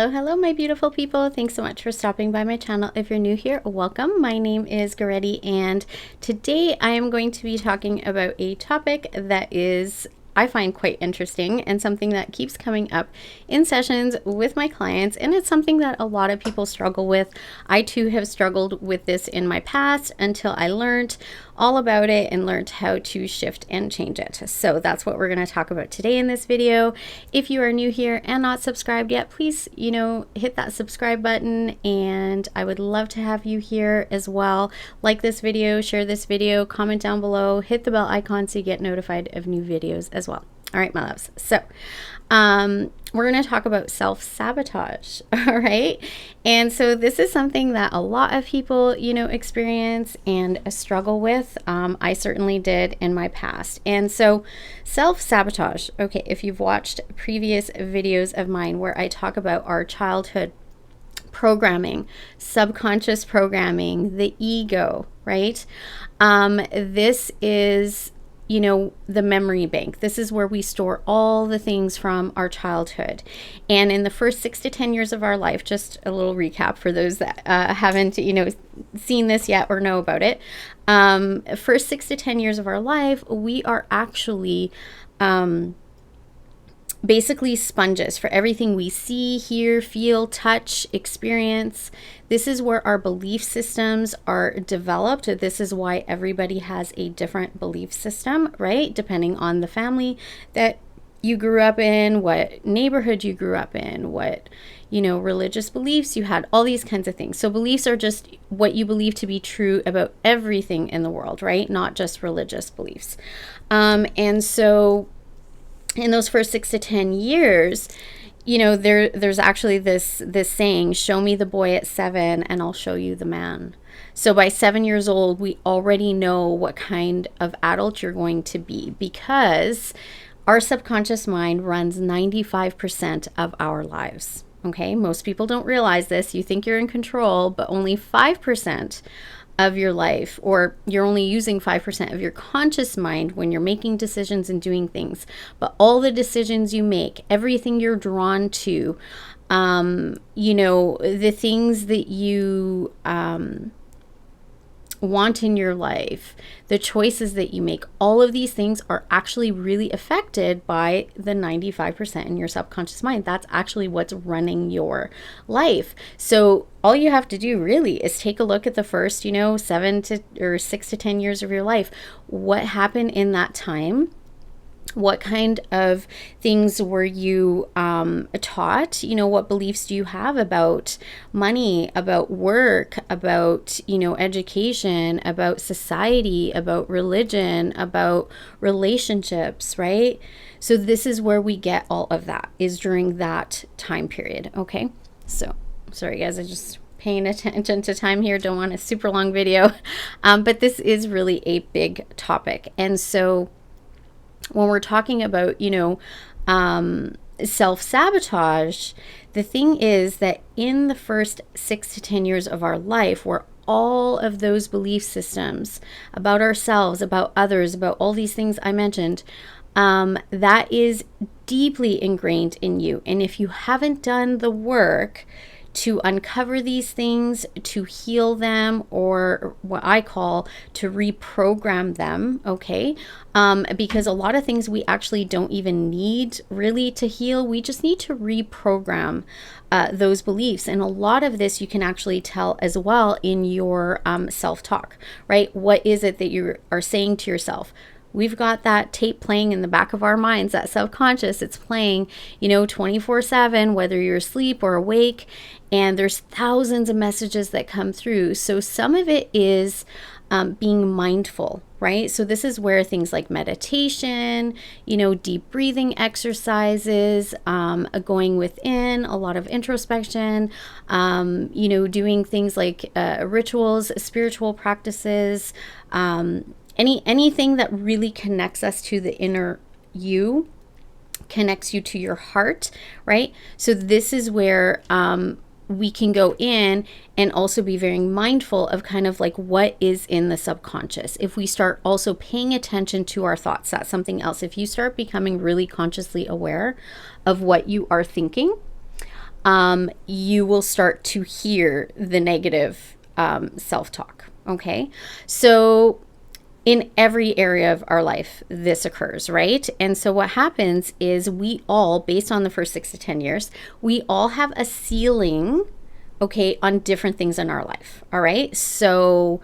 Hello, my beautiful people. Thanks so much for stopping by my channel. If you're new here, welcome. My name is Goretti, and today I am going to be talking about a topic that I find quite interesting and something that keeps coming up in sessions with my clients, and it's something that a lot of people struggle with. I too have struggled with this in my past until I learned all about it and learned how to shift and change it. So that's what we're going to talk about today in this video. If you are new here and not subscribed yet, please, hit that subscribe button, and I would love to have you here as well. Like this video, share this video, comment down below, hit the bell icon so you get notified of new videos as well. All right, my loves. So, we're going to talk about self-sabotage. All right. And so this is something that a lot of people, experience and struggle with. I certainly did in my past. And so self-sabotage. Okay. If you've watched previous videos of mine where I talk about our childhood programming, subconscious programming, the ego, right? This is the memory bank. This is where we store all the things from our childhood. And in the first 6 to 10 years of our life, just a little recap for those that haven't, seen this yet or know about it. First 6 to 10 years of our life, we are actually basically sponges for everything we see, hear, feel, touch, experience. This is where our belief systems are developed. This is why everybody has a different belief system, right? Depending on the family that you grew up in, what neighborhood you grew up in, what, religious beliefs you had, all these kinds of things. So beliefs are just what you believe to be true about everything in the world, right? Not just religious beliefs. And so in those first 6 to 10 years, there's actually this saying, show me the boy at 7 and I'll show you the man. So by 7 years old, we already know what kind of adult you're going to be, because our subconscious mind runs 95% of our lives. Okay, most people don't realize this. You think you're in control, but only 5% of your life, or you're only using 5% of your conscious mind when you're making decisions and doing things. But all the decisions you make, everything you're drawn to, the things that you want in your life, the choices that you make, all of these things are actually really affected by the 95% in your subconscious mind. That's actually what's running your life. So all you have to do really is take a look at the first, 6 to 10 years of your life. What happened in that time? What kind of things were you taught? What beliefs do you have about money, about work, about, education, about society, about religion, about relationships, right? So this is where we get all of that, is during that time period. Okay. So sorry guys, I just paying attention to time here. Don't want a super long video. But this is really a big topic. And so when we're talking about, self-sabotage, the thing is that in the first 6 to 10 years of our life, where all of those belief systems about ourselves, about others, about all these things I mentioned, that is deeply ingrained in you. And if you haven't done the work to uncover these things, to heal them, or what I call to reprogram them, okay? Because a lot of things we actually don't even need really to heal. We just need to reprogram those beliefs. And a lot of this you can actually tell as well in your self-talk, right? What is it that you are saying to yourself? We've got that tape playing in the back of our minds, that subconscious. It's playing, 24/7, whether you're asleep or awake. And there's thousands of messages that come through. So some of it is being mindful, right? So this is where things like meditation, deep breathing exercises, going within, a lot of introspection, doing things like rituals, spiritual practices, anything that really connects us to the inner you, connects you to your heart, right? So this is where we can go in and also be very mindful of kind of like what is in the subconscious. If we start also paying attention to our thoughts, that's something else. If you start becoming really consciously aware of what you are thinking, you will start to hear the negative self-talk. Okay. So in every area of our life, this occurs, right? And so what happens is we all, based on the first 6 to 10 years, we all have a ceiling, okay, on different things in our life. All right. So,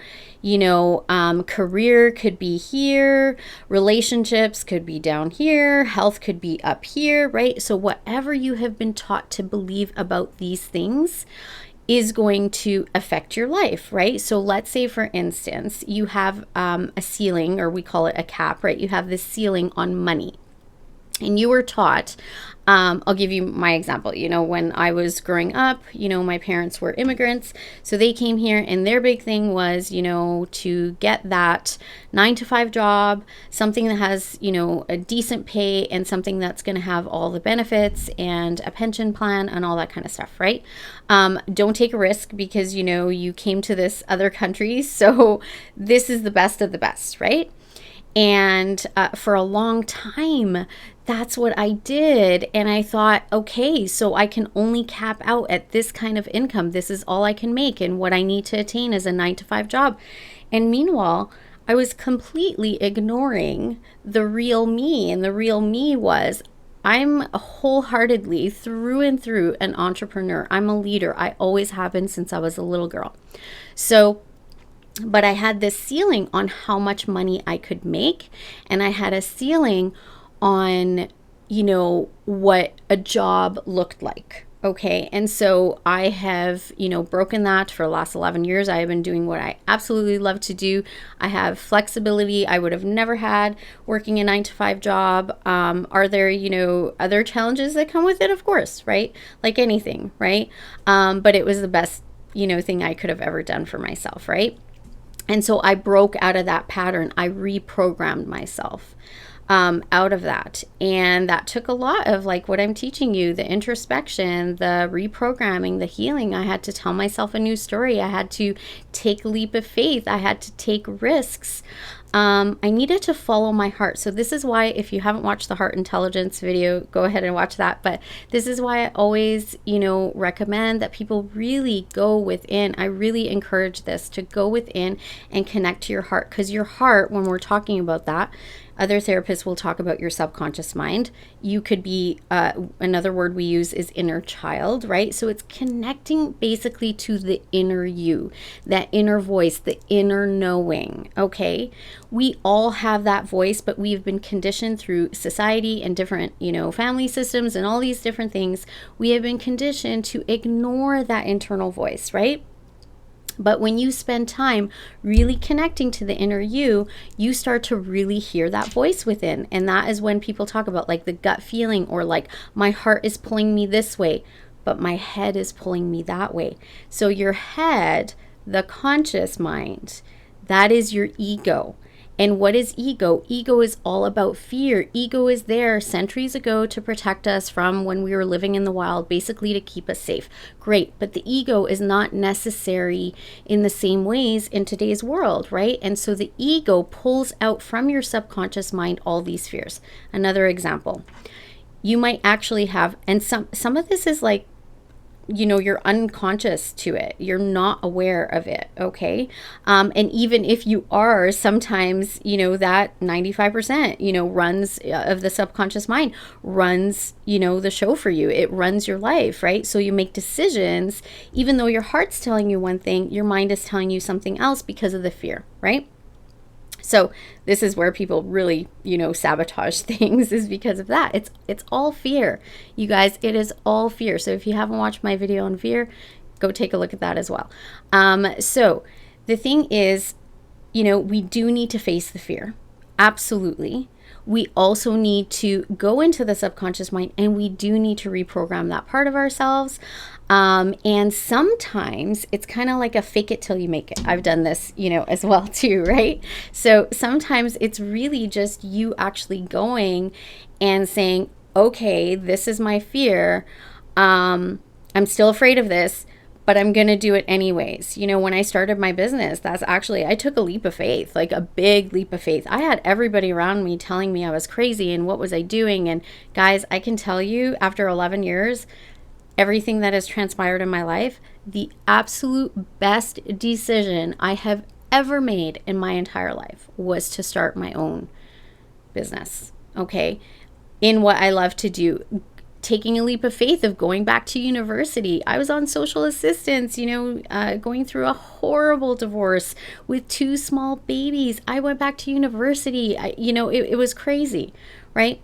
career could be here, relationships could be down here, health could be up here, right? So whatever you have been taught to believe about these things is going to affect your life, right? So let's say, for instance, you have a ceiling, or we call it a cap, right? You have this ceiling on money. And you were taught, I'll give you my example. When I was growing up, my parents were immigrants. So they came here, and their big thing was, to get that 9 to 5 job, something that has, a decent pay, and something that's going to have all the benefits and a pension plan and all that kind of stuff, right? Don't take a risk because, you came to this other country. So this is the best of the best, right? And for a long time, that's what I did. And I thought, okay, so I can only cap out at this kind of income. This is all I can make. And what I need to attain is a 9 to 5 job. And meanwhile, I was completely ignoring the real me. And the real me was, I'm wholeheartedly, through and through, an entrepreneur. I'm a leader. I always have been since I was a little girl. But I had this ceiling on how much money I could make. And I had a ceiling on, what a job looked like. Okay. And so I have, broken that for the last 11 years. I have been doing what I absolutely love to do. I have flexibility I would have never had working a 9 to 5 job. Are there, other challenges that come with it? Of course, right? Like anything, right? But it was the best, thing I could have ever done for myself, right? And so I broke out of that pattern. I reprogrammed myself out of that. And that took a lot of like what I'm teaching you, the introspection, the reprogramming, the healing. I had to tell myself a new story. I had to take a leap of faith. I had to take risks. I needed to follow my heart. So this is why, if you haven't watched the Heart Intelligence video, go ahead and watch that. But this is why I always, recommend that people really go within. I really encourage this, to go within and connect to your heart. Because your heart, when we're talking about that, other therapists will talk about your subconscious mind. You could be, another word we use is inner child, right? So it's connecting basically to the inner you, that inner voice, the inner knowing, okay? We all have that voice, but we've been conditioned through society and different, family systems and all these different things. We have been conditioned to ignore that internal voice, right? But when you spend time really connecting to the inner you start to really hear that voice within. And that is when people talk about like the gut feeling, or like my heart is pulling me this way, but my head is pulling me that way. So your head, the conscious mind, that is your ego. And what is ego? Ego is all about fear. Ego is there centuries ago to protect us from when we were living in the wild, basically to keep us safe. Great. But the ego is not necessary in the same ways in today's world, right? And so the ego pulls out from your subconscious mind all these fears. Another example, you might actually have, and some of this is like, you're unconscious to it. You're not aware of it. Okay. And even if you are, sometimes, that 95%, runs of the subconscious mind runs, the show for you. It runs your life, right? So you make decisions, even though your heart's telling you one thing, your mind is telling you something else because of the fear, right? So this is where people really, sabotage things, is because of that. It's all fear. You guys, it is all fear. So if you haven't watched my video on fear, go take a look at that as well. So the thing is, we do need to face the fear. Absolutely. We also need to go into the subconscious mind, and we do need to reprogram that part of ourselves. And sometimes it's kind of like a fake it till you make it. I've done this, as well too, right? So sometimes it's really just you actually going and saying, okay, this is my fear. I'm still afraid of this, but I'm going to do it anyways. When I started my business, I took a leap of faith, like a big leap of faith. I had everybody around me telling me I was crazy and what was I doing? And guys, I can tell you, after 11 years, everything that has transpired in my life, the absolute best decision I have ever made in my entire life was to start my own business, okay, in what I love to do. Taking a leap of faith of going back to university. I was on social assistance, going through a horrible divorce with 2 small babies. I went back to university. It was crazy, right?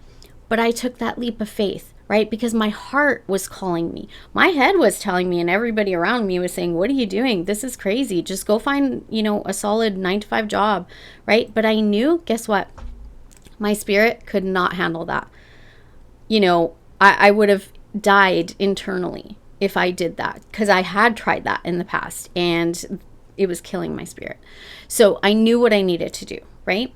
But I took that leap of faith, right? Because my heart was calling me. My head was telling me, and everybody around me was saying, what are you doing? This is crazy. Just go find, a solid 9-to-5 job, right? But I knew, guess what? My spirit could not handle that. I would have died internally if I did that, because I had tried that in the past and it was killing my spirit. So I knew what I needed to do, right?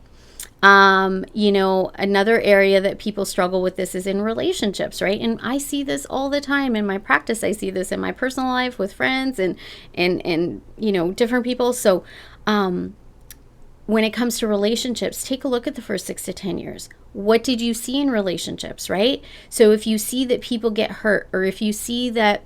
Another area that people struggle with this is in relationships, right? And I see this all the time in my practice. I see this in my personal life with friends and different people. So, when it comes to relationships, take a look at the first 6 to 10 years. What did you see in relationships, right? So if you see that people get hurt, or if you see that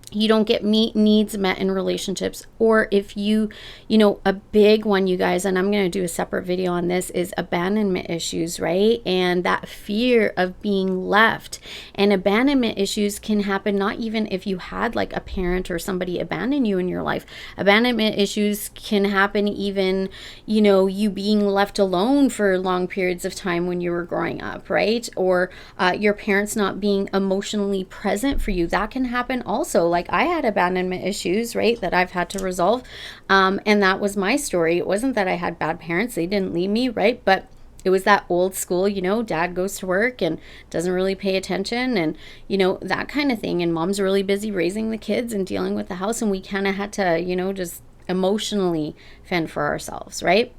you don't get needs met in relationships, or if a big one, you guys, and I'm going to do a separate video on this, is abandonment issues, right? And that fear of being left. And abandonment issues can happen not even if you had like a parent or somebody abandon you in your life. Abandonment issues can happen even, you being left alone for long periods of time when you were growing up, right? Or your parents not being emotionally present for you. That can happen also. Like I had abandonment issues, right, that I've had to resolve. And that was my story. It wasn't that I had bad parents. They didn't leave me, right? But it was that old school, dad goes to work and doesn't really pay attention and, that kind of thing. And mom's really busy raising the kids and dealing with the house. And we kind of had to, just emotionally fend for ourselves, right?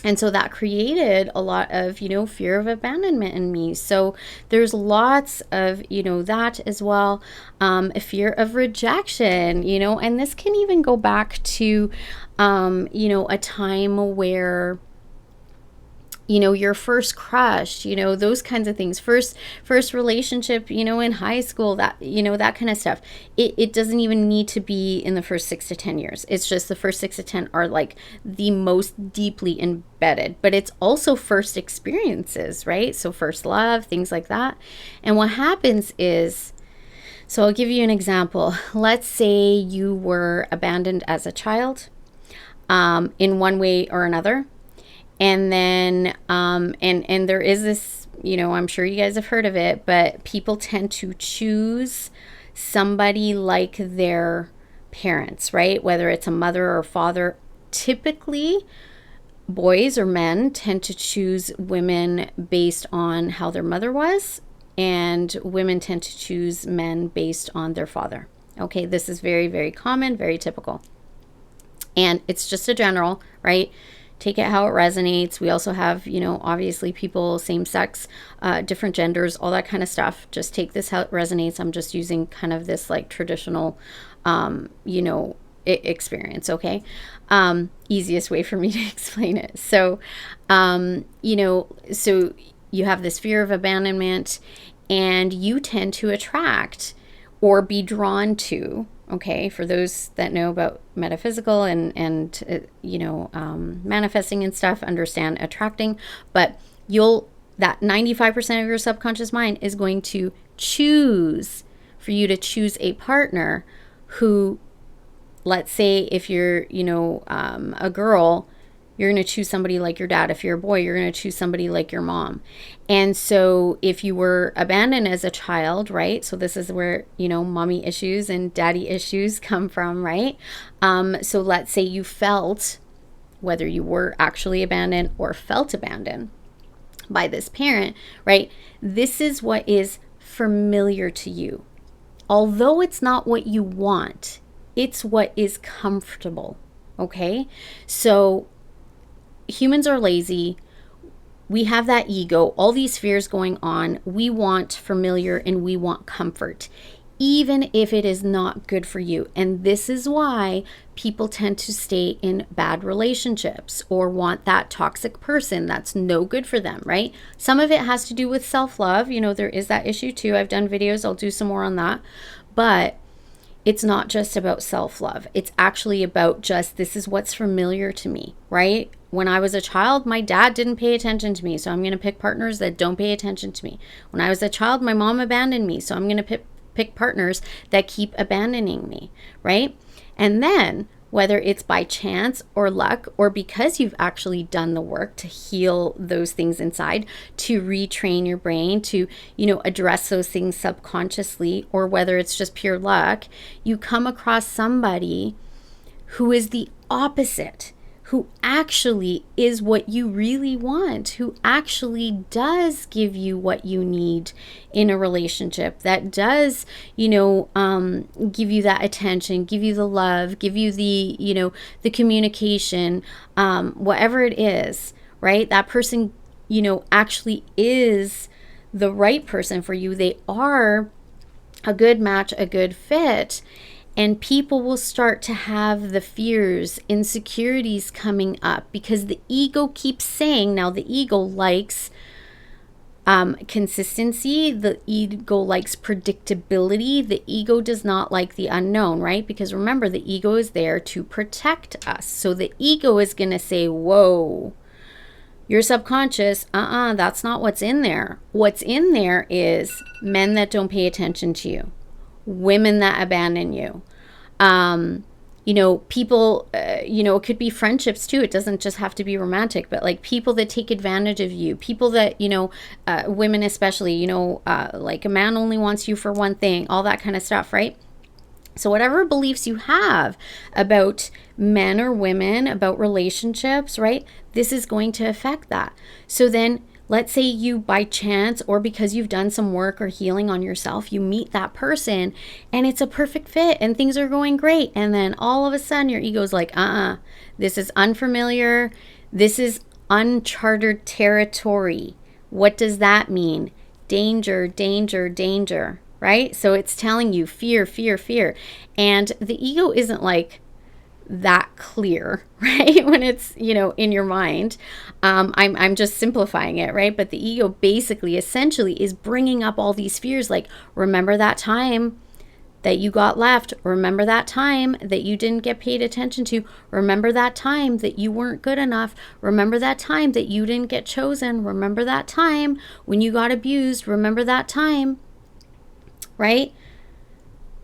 And so that created a lot of, fear of abandonment in me. So there's lots of, that as well. A fear of rejection, and this can even go back to, a time where, your first crush, those kinds of things, first relationship, in high school, that, that kind of stuff. It doesn't even need to be in the first 6 to 10 years. It's just the first 6 to 10 are like the most deeply embedded, but it's also first experiences, right? So first love, things like that. And what happens is, so I'll give you an example. Let's say you were abandoned as a child, in one way or another. And then, and there is this, I'm sure you guys have heard of it, but people tend to choose somebody like their parents, right? Whether it's a mother or father. Typically, boys or men tend to choose women based on how their mother was, and women tend to choose men based on their father. Okay, this is very, very common, very typical. And it's just a general, right? Take it how it resonates. We also have, obviously people, same sex, different genders, all that kind of stuff. Just take this how it resonates. I'm just using kind of this like traditional, experience. Okay. Easiest way for me to explain it. So, so you have this fear of abandonment, and you tend to attract or be drawn to, okay, for those that know about metaphysical and manifesting and stuff, understand attracting, but that 95% of your subconscious mind is going to choose for you to choose a partner who, let's say if you're, a girl, you're going to choose somebody like your dad. If you're a boy, you're going to choose somebody like your mom. And so if you were abandoned as a child, right? So this is where, mommy issues and daddy issues come from, right? So let's say you felt, whether you were actually abandoned or felt abandoned by this parent, right? This is what is familiar to you. Although it's not what you want, it's what is comfortable, okay? So humans are lazy. We have that ego, all these fears going on. We want familiar and we want comfort, even if it is not good for you. And this is why people tend to stay in bad relationships or want that toxic person that's no good for them, right? Some of it has to do with self-love. There is that issue too. I've done videos. I'll do some more on that. But it's not just about self-love. It's actually about just, this is what's familiar to me, right? When I was a child, my dad didn't pay attention to me, so I'm going to pick partners that don't pay attention to me. When I was a child, my mom abandoned me, so I'm going to pick partners that keep abandoning me, right? And then whether it's by chance or luck, or because you've actually done the work to heal those things inside, to retrain your brain, to, address those things subconsciously, or whether it's just pure luck, you come across somebody who is the opposite, who actually is what you really want, who actually does give you what you need in a relationship, that does, give you that attention, give you the love, give you the, the communication, whatever it is, right? That person, actually is the right person for you. They are a good match, a good fit. And people will start to have the fears, insecurities coming up, because the ego keeps saying, now the ego likes consistency, the ego likes predictability, the ego does not like the unknown, right? Because remember, the ego is there to protect us. So the ego is going to say, whoa, your subconscious, that's not what's in there. What's in there is men that don't pay attention to you, women that abandon you, people, it could be friendships too. It doesn't just have to be romantic, but like people that take advantage of you, people that, women especially, like a man only wants you for one thing, all that kind of stuff, right? So whatever beliefs you have about men or women, about relationships, right? This is going to affect that. So then let's say you, by chance or because you've done some work or healing on yourself, you meet that person and it's a perfect fit and things are going great. And then all of a sudden your ego's like, this is unfamiliar. This is uncharted territory. What does that mean? Danger, danger, danger, right? So it's telling you fear, fear, fear. And the ego isn't like that clear, right? When it's, in your mind, I'm just simplifying it, right? But the ego basically, essentially is bringing up all these fears. Like, remember that time that you got left. Remember that time that you didn't get paid attention to. Remember that time that you weren't good enough. Remember that time that you didn't get chosen. Remember that time when you got abused. Remember that time, right?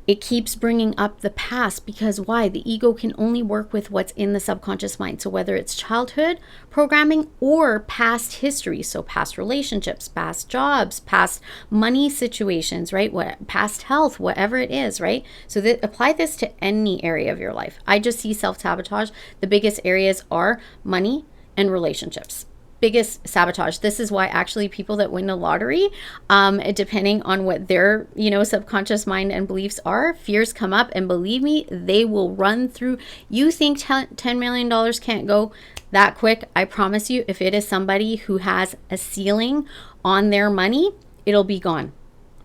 It keeps bringing up the past, because why? The ego can only work with what's in the subconscious mind. So whether it's childhood programming or past history, so past relationships, past jobs, past money situations, right? Past health, whatever it is, right? So apply this to any area of your life. I just see self-sabotage. The biggest areas are money and relationships. Biggest sabotage. This is why actually people that win the lottery, depending on what their, subconscious mind and beliefs are, fears come up, and believe me, they will run through. You think $10 million can't go that quick? I promise you, if it is somebody who has a ceiling on their money, it'll be gone.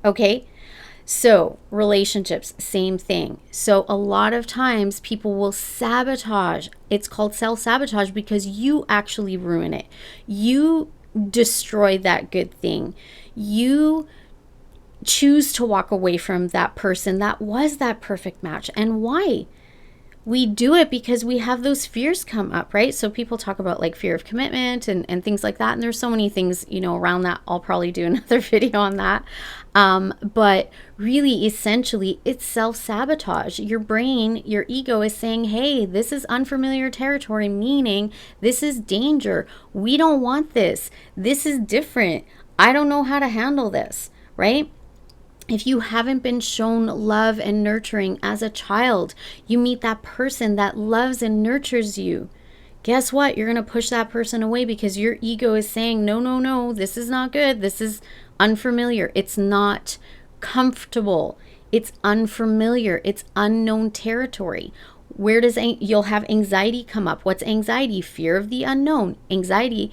Okay? So relationships, same thing. So a lot of times people will sabotage. It's called self-sabotage because you actually ruin it. You destroy that good thing. You choose to walk away from that person that was that perfect match. And why? We do it because we have those fears come up, right? So people talk about like fear of commitment and things like that. And there's so many things, around that. I'll probably do another video on that. But really, essentially, it's self-sabotage. Your brain, your ego is saying, hey, this is unfamiliar territory, meaning this is danger. We don't want this. This is different. I don't know how to handle this, right? If you haven't been shown love and nurturing as a child, you meet that person that loves and nurtures you. Guess what? You're going to push that person away because your ego is saying, no, no, no, this is not good. This is unfamiliar. It's not comfortable. It's unfamiliar. It's unknown territory. You'll have anxiety come up. What's anxiety? Fear of the unknown. Anxiety,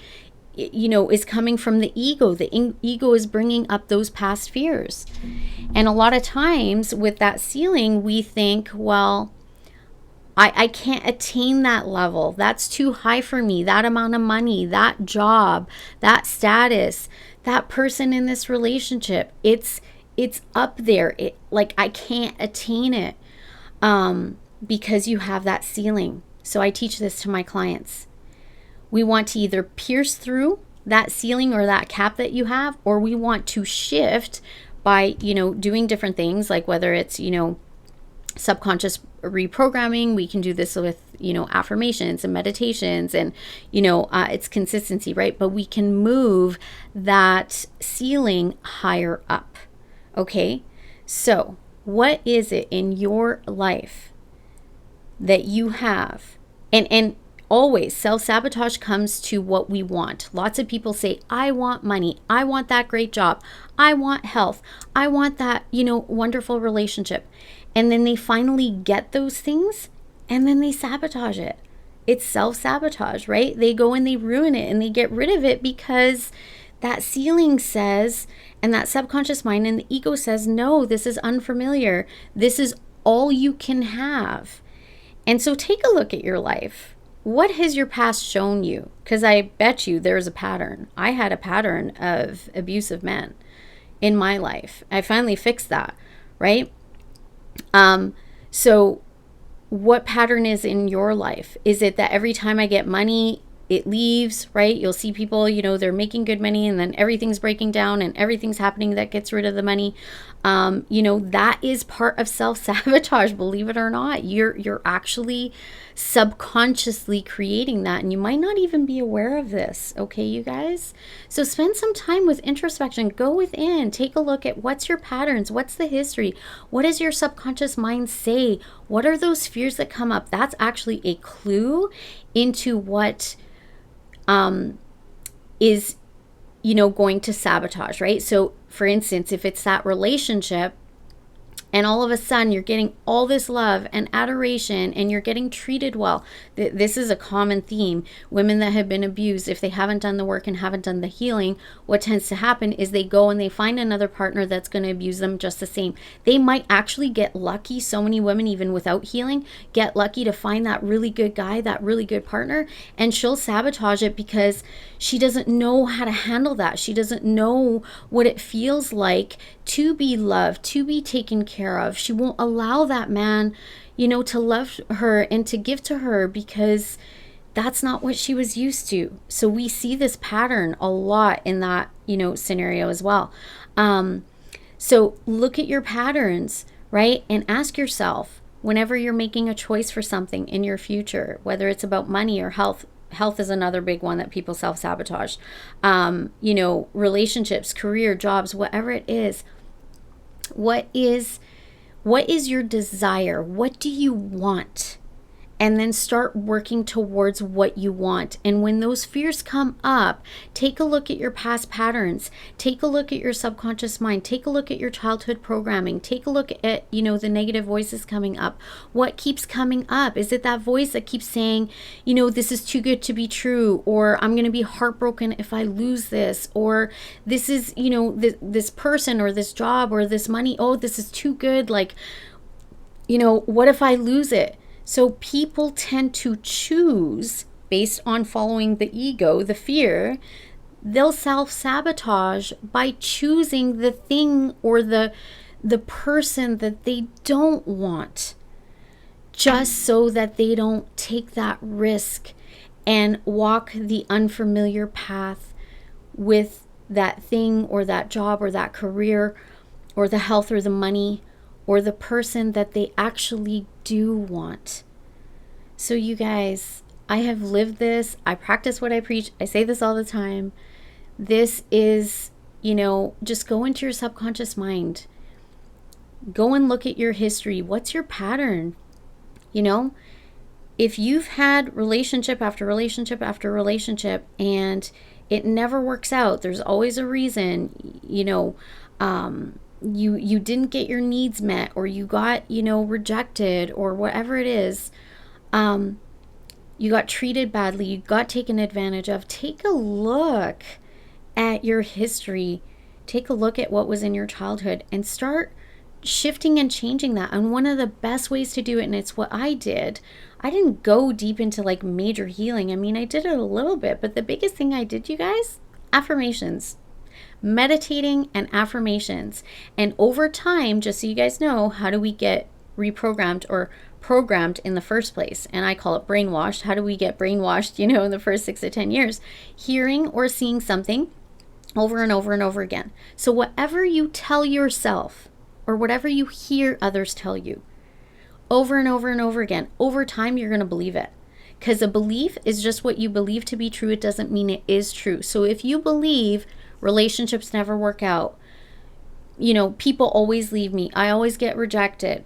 is coming from the ego. The ego is bringing up those past fears. And a lot of times with that ceiling, we think, well, I can't attain that level. That's too high for me. That amount of money, that job, that status, that person in this relationship, it's it's up there. It, like, I can't attain it because you have that ceiling. So I teach this to my clients. We want to either pierce through that ceiling or that cap that you have, or we want to shift by, doing different things, like whether it's, subconscious reprogramming. We can do this with, affirmations and meditations, and, it's consistency, right? But we can move that ceiling higher up. Okay. So what is it in your life that you have? And always self-sabotage comes to what we want. Lots of people say, I want money. I want that great job. I want health. I want that, wonderful relationship. And then they finally get those things and then they sabotage it. It's self-sabotage, right? They go and they ruin it and they get rid of it because that ceiling says, and that subconscious mind and the ego says, no, this is unfamiliar. This is all you can have. And so take a look at your life. What has your past shown you? Because I bet you there's a pattern. I had a pattern of abusive men in my life. I finally fixed that, right? So what pattern is in your life? Is it that every time I get money, it leaves, right? You'll see people, they're making good money and then everything's breaking down and everything's happening that gets rid of the money. That is part of self-sabotage, believe it or not. You're actually subconsciously creating that, and you might not even be aware of this. Okay, you guys? So spend some time with introspection. Go within, take a look at what's your patterns, what's the history, what does your subconscious mind say, what are those fears that come up? That's actually a clue into what is, going to sabotage, right? So for instance, if it's that relationship and all of a sudden you're getting all this love and adoration and you're getting treated well. This is a common theme. Women that have been abused, if they haven't done the work and haven't done the healing, what tends to happen is they go and they find another partner that's going to abuse them just the same. They might actually get lucky. So many women, even without healing, get lucky to find that really good guy, that really good partner, and she'll sabotage it because she doesn't know how to handle that. She doesn't know what it feels like to be loved, to be taken care of. She won't allow that man, to love her and to give to her because that's not what she was used to. So we see this pattern a lot in that, scenario as well. So look at your patterns, right? And ask yourself, whenever you're making a choice for something in your future, whether it's about money or health. Health is another big one that people self-sabotage. Relationships, career, jobs, whatever it is. What is your desire? What do you want? And then start working towards what you want. And when those fears come up, take a look at your past patterns. Take a look at your subconscious mind. Take a look at your childhood programming. Take a look at, the negative voices coming up. What keeps coming up? Is it that voice that keeps saying, this is too good to be true, or I'm going to be heartbroken if I lose this, or this is, this person or this job or this money, oh, this is too good. Like, what if I lose it? So people tend to choose based on following the ego, the fear. They'll self-sabotage by choosing the thing or the person that they don't want, just so that they don't take that risk and walk the unfamiliar path with that thing or that job or that career or the health or the money or the person that they actually do want. So you guys, I have lived this. I practice what I preach. I say this all the time. This is, just go into your subconscious mind. Go and look at your history. What's your pattern? If you've had relationship after relationship after relationship and it never works out, there's always a reason, you didn't get your needs met, or you got, rejected, or whatever it is, you got treated badly, you got taken advantage of. Take a look at your history. Take a look at what was in your childhood and start shifting and changing that. And one of the best ways to do it, and it's what I did, I didn't go deep into like major healing. I mean, I did it a little bit, but the biggest thing I did, you guys, affirmations. meditating and affirmations. And over time, just so you guys know, how do we get reprogrammed or programmed in the first place? And I call it brainwashed. How do we get brainwashed, in the first 6 to 10 years? Hearing or seeing something over and over and over again. So whatever you tell yourself or whatever you hear others tell you over and over and over again, over time, you're going to believe it. Because a belief is just what you believe to be true. It doesn't mean it is true. So if you believe relationships never work out, people always leave me, I always get rejected,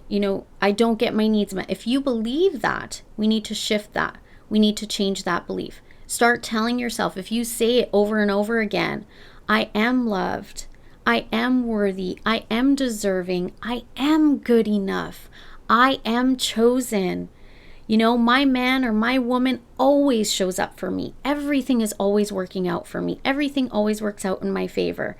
I don't get my needs met. If you believe that, we need to shift that. We need to change that belief. Start telling yourself, if you say it over and over again, I am loved, I am worthy, I am deserving, I am good enough, I am chosen. My man or my woman always shows up for me. Everything is always working out for me. Everything always works out in my favor.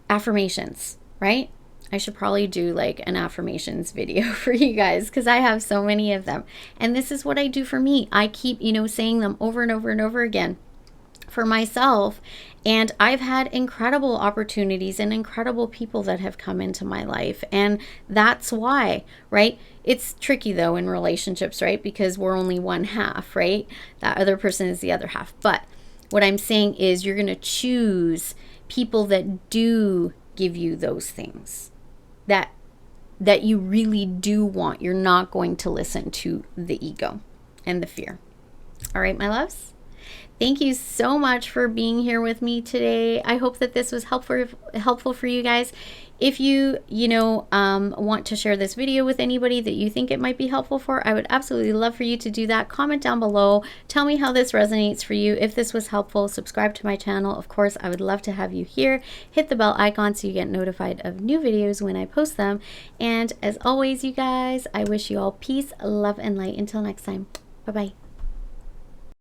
Affirmations, right? I should probably do like an affirmations video for you guys because I have so many of them. And this is what I do for me. I keep, saying them over and over and over again for myself. And I've had incredible opportunities and incredible people that have come into my life. And that's why, right? It's tricky though in relationships, right? Because we're only one half, right? That other person is the other half. But what I'm saying is you're going to choose people that do give you those things that you really do want. You're not going to listen to the ego and the fear. All right, my loves. Thank you so much for being here with me today. I hope that this was helpful for you guys. If you, want to share this video with anybody that you think it might be helpful for, I would absolutely love for you to do that. Comment down below. Tell me how this resonates for you. If this was helpful, subscribe to my channel. Of course, I would love to have you here. Hit the bell icon so you get notified of new videos when I post them. And as always, you guys, I wish you all peace, love, and light. Until next time. Bye-bye.